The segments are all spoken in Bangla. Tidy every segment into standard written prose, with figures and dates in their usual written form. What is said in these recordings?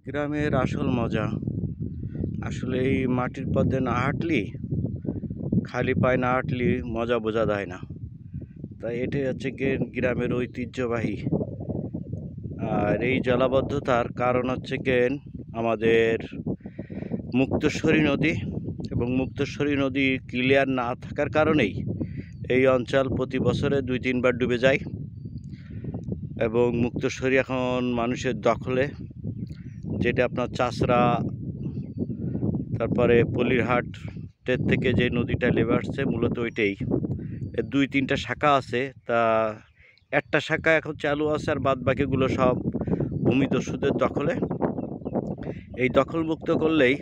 গ্রামের আসল মজা আসলে এই মাটির পথে না হাঁটলি, খালি পায়ে না হাঁটলি মজা বোঝা যায় না। তাই এটাই হচ্ছে গ্রামের ঐতিহ্যবাহী। আর এই জলাবদ্ধতার কারণ হচ্ছে আমাদের মুক্তেশ্বরী নদী, এবং মুক্তেশ্বরী নদী ক্লিয়ার না থাকার কারণেই এই অঞ্চল প্রতি বছরে 2-3 বার ডুবে যায়। এবং মুক্তেশ্বরী এখন মানুষের দখলে, যেটা আপনার চাষরা, তারপরে পলিরহাটের থেকে যে নদীটা নেমে আসছে মূলত ওইটাই। এর 2-3টা শাখা আছে, তা একটা শাখা এখন চালু আছে, আর বাদ বাকিগুলো সব ভূমিদস্যুদের দখলে। এই দখলমুক্ত করলেই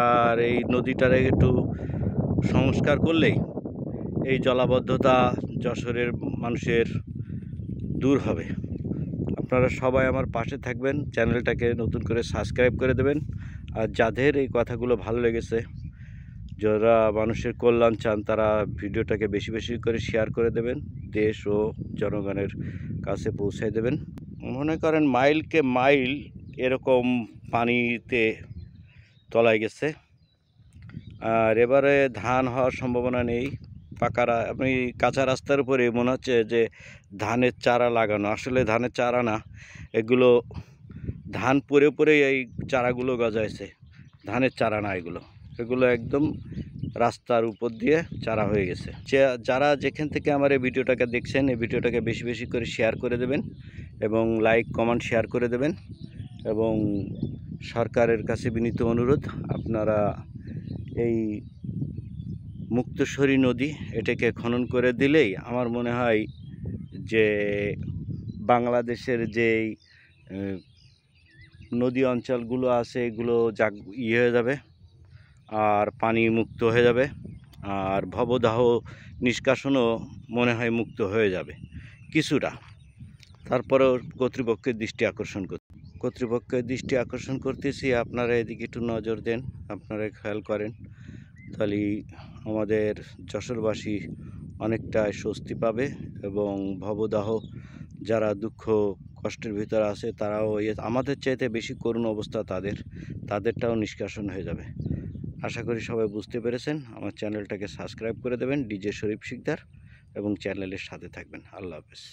আর এই নদীটারে একটু সংস্কার করলেই এই জলাবদ্ধতা যশোরের মানুষের দূর হবে। আপনারা সবাই আমার পাশে থাকবেন, চ্যানেলটাকে নতুন করে সাবস্ক্রাইব করে দেবেন। আর যাদের এই কথাগুলো ভালো লেগেছে, যারা মানুষের কল্যাণ চান, তারা ভিডিওটাকে বেশি বেশি করে শেয়ার করে দেবেন, দেশ ও জনগণের কাছে পৌঁছায় দেবেন। মনে করেন মাইলকে মাইল এরকম পানিতে তলায় গেছে। আর এবারে ধান হওয়ার সম্ভাবনা নেই। আপনি কাঁচা রাস্তার উপরে মনে হচ্ছে যে ধানের চারা লাগানো, আসলে ধানের চারা না, এগুলো ধান পরে পরে এই চারাগুলো গজাইছে। ধানের চারা না, এগুলো একদম রাস্তার উপর দিয়ে চারা হয়ে গেছে। যারা যেখান থেকে আমার এই ভিডিওটাকে দেখছেন, এই ভিডিওটাকে বেশি বেশি করে শেয়ার করে দেবেন, এবং লাইক কমেন্ট শেয়ার করে দেবেন। এবং সরকারের কাছে বিনীত অনুরোধ, আপনারা এই মুক্তেশ্বরী নদী এটাকে খনন করে দিলেই আমার মনে হয় যে বাংলাদেশের যেই নদী অঞ্চলগুলো আছে এগুলো হয়ে যাবে, আর পানি মুক্ত হয়ে যাবে, আর ভবদাহ নিষ্কাশনও মনে হয় মুক্ত হয়ে যাবে কিছুটা। তারপরেও কর্তৃপক্ষের দৃষ্টি আকর্ষণ করতেছি, আপনারা এদিকে একটু নজর দেন, আপনারা খেয়াল করেন, তাহলে আমাদের যশোরবাসী অনেকটা স্বস্তি পাবে। এবং ভবদাহ যারা দুঃখ কষ্টের ভিতরে আছে, তারাও আমাদের চাইতে বেশি করুণ অবস্থা তাদেরটাও নিষ্কাশন হয়ে যাবে। আশা করি সবাই বুঝতে পেরেছেন। আমার চ্যানেলটাকে সাবস্ক্রাইব করে দেবেন, ডিজে শরীফ শিকদার, এবং চ্যানেলের সাথে থাকবেন। আল্লাহ হাফেজ।